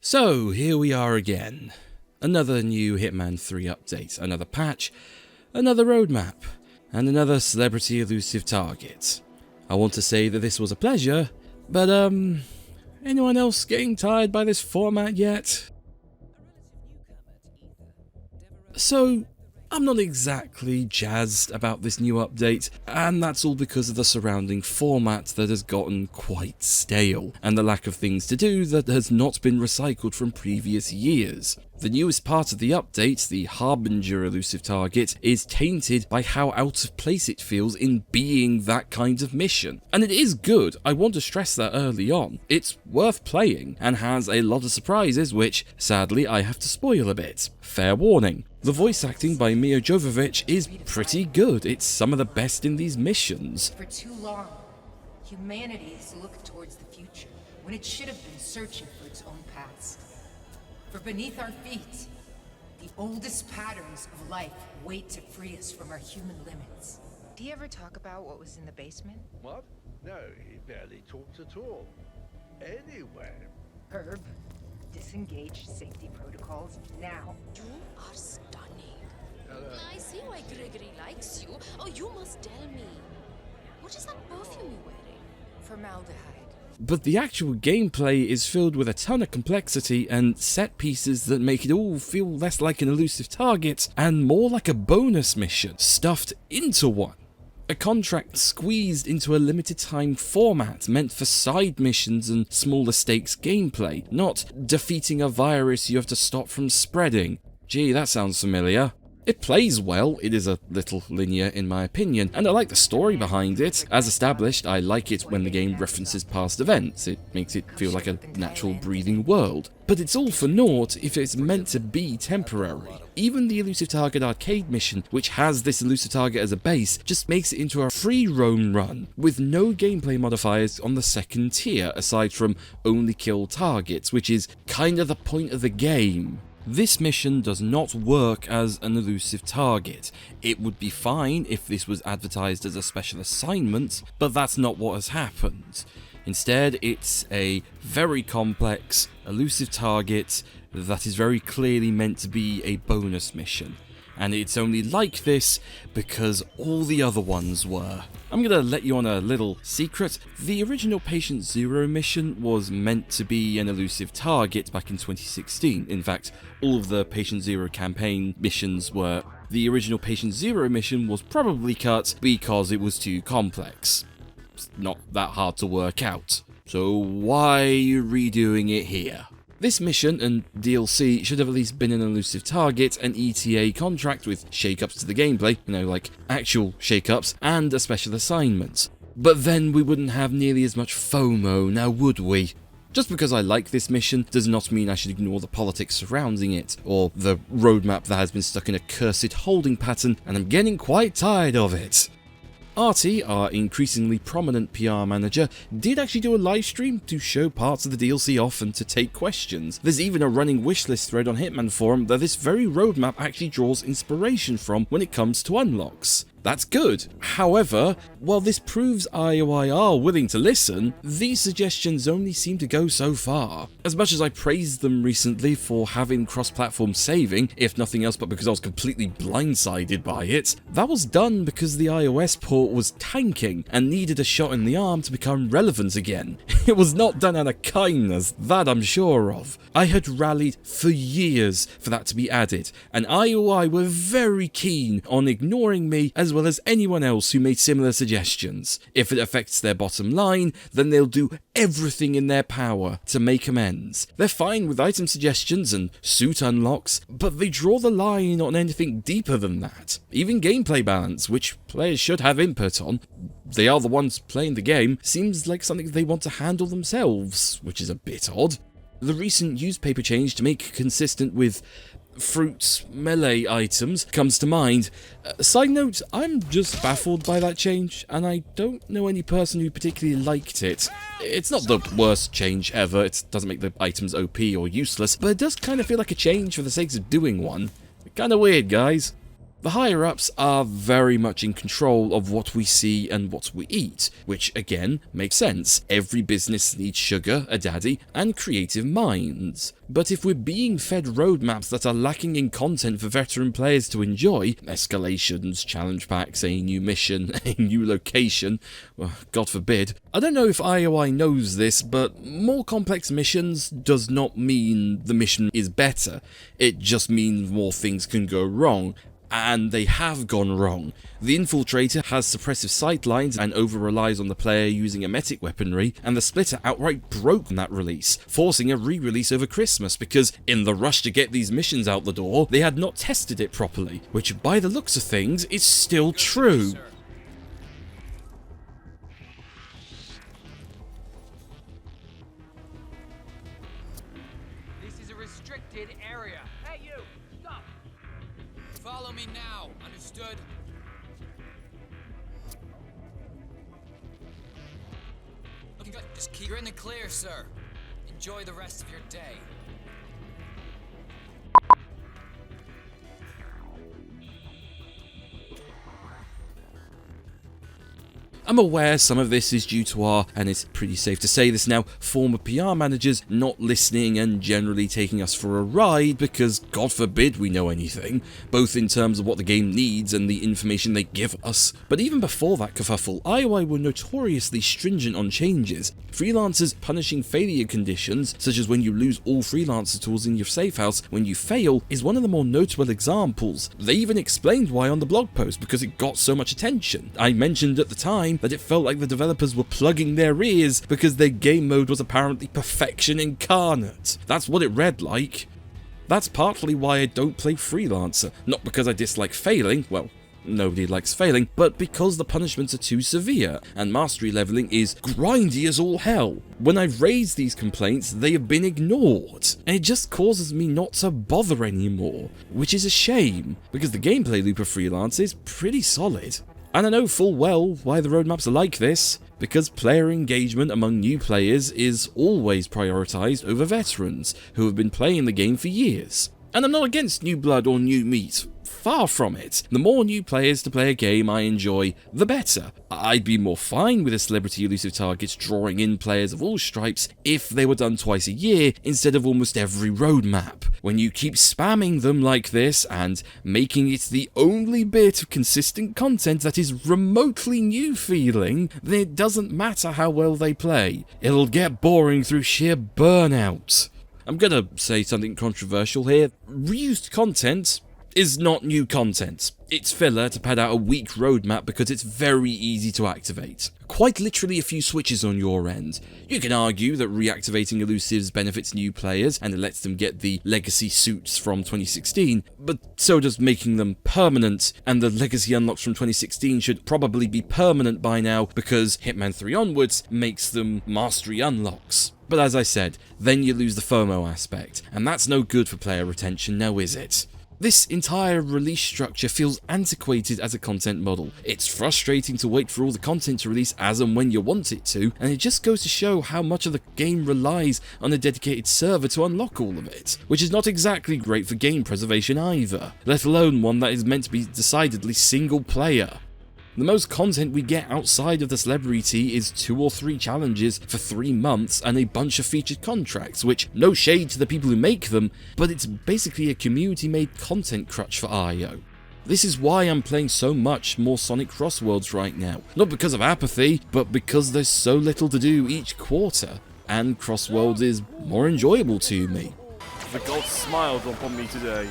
So, here we are again. Another new Hitman 3 update, another patch, another roadmap, and another celebrity elusive target. I want to say that this was a pleasure, but anyone else getting tired by this format yet? So, I'm not exactly jazzed about this new update, and that's all because of the surrounding format that has gotten quite stale, and the lack of things to do that has not been recycled from previous years. The newest part of the update, the Harbinger elusive target, is tainted by how out of place it feels in being that kind of mission. And it is good, I want to stress that early on. It's worth playing, and has a lot of surprises which, sadly, I have to spoil a bit. Fair warning. The voice acting by Mia Jovovich is pretty good, it's some of the best in these missions. For too long, humanity has looked towards the future, when it should have been searching for its own past. For beneath our feet, the oldest patterns of life wait to free us from our human limits. Do you ever talk about what was in the basement? What? No, he barely talks at all. Anyway. Herb, disengage safety protocols now. You are stunning. I see why Gregory likes you. Oh, you must tell me. What is that perfume you're wearing? Formaldehyde. But the actual gameplay is filled with a ton of complexity and set pieces that make it all feel less like an elusive target and more like a bonus mission stuffed into one. A contract squeezed into a limited time format meant for side missions and smaller stakes gameplay, not defeating a virus you have to stop from spreading. Gee, that sounds familiar. It plays well, it is a little linear in my opinion, and I like the story behind it. As established, I like it when the game references past events, it makes it feel like a natural breathing world. But it's all for naught if it's meant to be temporary. Even the Elusive Target arcade mission, which has this Elusive Target as a base, just makes it into a free roam run, with no gameplay modifiers on the second tier, aside from only kill targets, which is kinda the point of the game. This mission does not work as an elusive target. It would be fine if this was advertised as a special assignment, but that's not what has happened. Instead, it's a very complex, elusive target that is very clearly meant to be a bonus mission. And it's only like this because all the other ones were. I'm gonna let you on a little secret. The original Patient Zero mission was meant to be an elusive target back in 2016. In fact, all of the Patient Zero campaign missions were. The original Patient Zero mission was probably cut because it was too complex. It's not that hard to work out. So why are you redoing it here? This mission and DLC should have at least been an elusive target, an ETA contract with shake-ups to the gameplay, like actual shake-ups, and a special assignment. But then we wouldn't have nearly as much FOMO, now would we? Just because I like this mission does not mean I should ignore the politics surrounding it, or the roadmap that has been stuck in a cursed holding pattern, and I'm getting quite tired of it. Artie, our increasingly prominent PR manager, did actually do a live stream to show parts of the DLC off and to take questions. There's even a running wishlist thread on Hitman Forum that this very roadmap actually draws inspiration from when it comes to unlocks. That's good. However, while this proves IOI are willing to listen, these suggestions only seem to go so far. As much as I praised them recently for having cross-platform saving, if nothing else but because I was completely blindsided by it, that was done because the iOS port was tanking and needed a shot in the arm to become relevant again. It was not done out of kindness, that I'm sure of. I had rallied for years for that to be added, and IOI were very keen on ignoring me as well as anyone else who made similar suggestions. If it affects their bottom line, then they'll do everything in their power to make amends. They're fine with item suggestions and suit unlocks, but they draw the line on anything deeper than that. Even gameplay balance, which players should have input on, they are the ones playing the game, seems like something they want to handle themselves, which is a bit odd. The recent newspaper change to make consistent with fruits melee items comes to mind. Side note, I'm just baffled by that change, and I don't know any person who particularly liked it. It's not the worst change ever, it doesn't make the items OP or useless, but it does kind of feel like a change for the sake of doing one. Kinda weird, guys. The higher-ups are very much in control of what we see and what we eat, which again makes sense. Every business needs sugar, a daddy, and creative minds. But if we're being fed roadmaps that are lacking in content for veteran players to enjoy, escalations, challenge packs, a new mission, a new location, well, God forbid. I don't know if IOI knows this, but more complex missions does not mean the mission is better. It just means more things can go wrong. And they have gone wrong. The Infiltrator has suppressive sightlines and over-relies on the player using emetic weaponry, and the Splitter outright broke that release, forcing a re-release over Christmas because, in the rush to get these missions out the door, they had not tested it properly, which by the looks of things is still true. This is a restricted area. Hey you, stop! Follow me now, understood? Looking good. Just keep... You're in the clear, sir. Enjoy the rest of your day. I'm aware some of this is due to our, and it's pretty safe to say this now, former PR managers not listening and generally taking us for a ride because God forbid we know anything, both in terms of what the game needs and the information they give us. But even before that kerfuffle, IOI were notoriously stringent on changes. Freelancers punishing failure conditions, such as when you lose all freelancer tools in your safe house when you fail, is one of the more notable examples. They even explained why on the blog post because it got so much attention. I mentioned at the time that it felt like the developers were plugging their ears because their game mode was apparently perfection incarnate. That's what it read like. That's partly why I don't play Freelancer. Not because I dislike failing, well, nobody likes failing, but because the punishments are too severe, and mastery leveling is grindy as all hell. When I've raised these complaints, they have been ignored, and it just causes me not to bother anymore, which is a shame, because the gameplay loop of Freelance is pretty solid. And I know full well why the roadmaps are like this, because player engagement among new players is always prioritised over veterans who have been playing the game for years. And I'm not against new blood or new meat, far from it. The more new players to play a game I enjoy, the better. I'd be more fine with the celebrity elusive targets drawing in players of all stripes if they were done twice a year instead of almost every roadmap. When you keep spamming them like this and making it the only bit of consistent content that is remotely new feeling, then it doesn't matter how well they play. It'll get boring through sheer burnout. I'm gonna say something controversial here. Reused content is not new content. It's filler to pad out a weak roadmap because it's very easy to activate. Quite literally a few switches on your end. You can argue that reactivating elusives benefits new players and it lets them get the legacy suits from 2016, but so does making them permanent, and the legacy unlocks from 2016 should probably be permanent by now because Hitman 3 onwards makes them mastery unlocks. But as I said, then you lose the FOMO aspect, and that's no good for player retention now, is it? This entire release structure feels antiquated as a content model. It's frustrating to wait for all the content to release as and when you want it to, and it just goes to show how much of the game relies on a dedicated server to unlock all of it, which is not exactly great for game preservation either, let alone one that is meant to be decidedly single player. The most content we get outside of the celebrity is 2 or 3 challenges for 3 months and a bunch of featured contracts, which, no shade to the people who make them, but it's basically a community-made content crutch for IO. This is why I'm playing so much more Sonic Crossworlds right now. Not because of apathy, but because there's so little to do each quarter, and Crossworlds is more enjoyable to me. The gods smiled upon me today.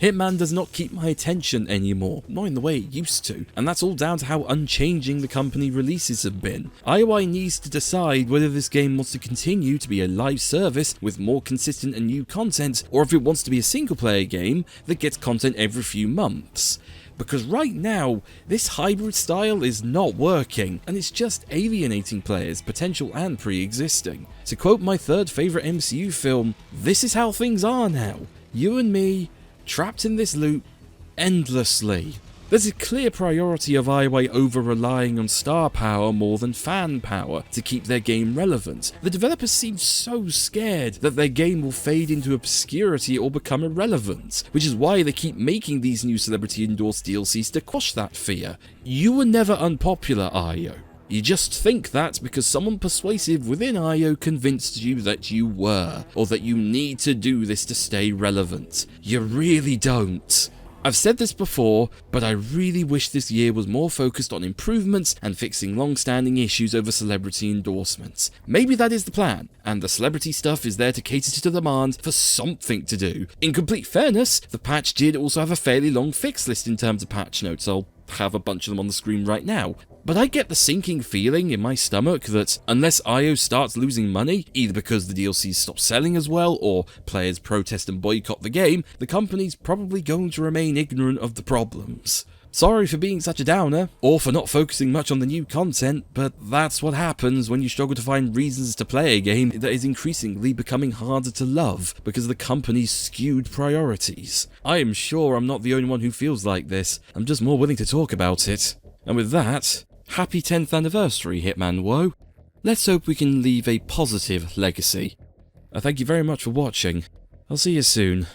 Hitman does not keep my attention anymore, not in the way it used to, and that's all down to how unchanging the company releases have been. IOI needs to decide whether this game wants to continue to be a live service with more consistent and new content, or if it wants to be a single player game that gets content every few months. Because right now, this hybrid style is not working, and it's just alienating players, potential and pre-existing. To quote my third favourite MCU film, this is how things are now. You and me, trapped in this loop endlessly. There's a clear priority of IOA over-relying on star power more than fan power to keep their game relevant. The developers seem so scared that their game will fade into obscurity or become irrelevant, which is why they keep making these new celebrity-endorsed DLCs to quash that fear. You were never unpopular, IO. You just think that because someone persuasive within IO convinced you that you were, or that you need to do this to stay relevant. You really don't. I've said this before, but I really wish this year was more focused on improvements and fixing long-standing issues over celebrity endorsements. Maybe that is the plan, and the celebrity stuff is there to cater to the demand for something to do. In complete fairness, the patch did also have a fairly long fix list in terms of patch notes. I'll have a bunch of them on the screen right now. But I get the sinking feeling in my stomach that unless IO starts losing money, either because the DLCs stop selling as well, or players protest and boycott the game, the company's probably going to remain ignorant of the problems. Sorry for being such a downer, or for not focusing much on the new content, but that's what happens when you struggle to find reasons to play a game that is increasingly becoming harder to love because of the company's skewed priorities. I am sure I'm not the only one who feels like this, I'm just more willing to talk about it. And with that, happy 10th anniversary, Hitman WOA. Let's hope we can leave a positive legacy. Thank you very much for watching. I'll see you soon.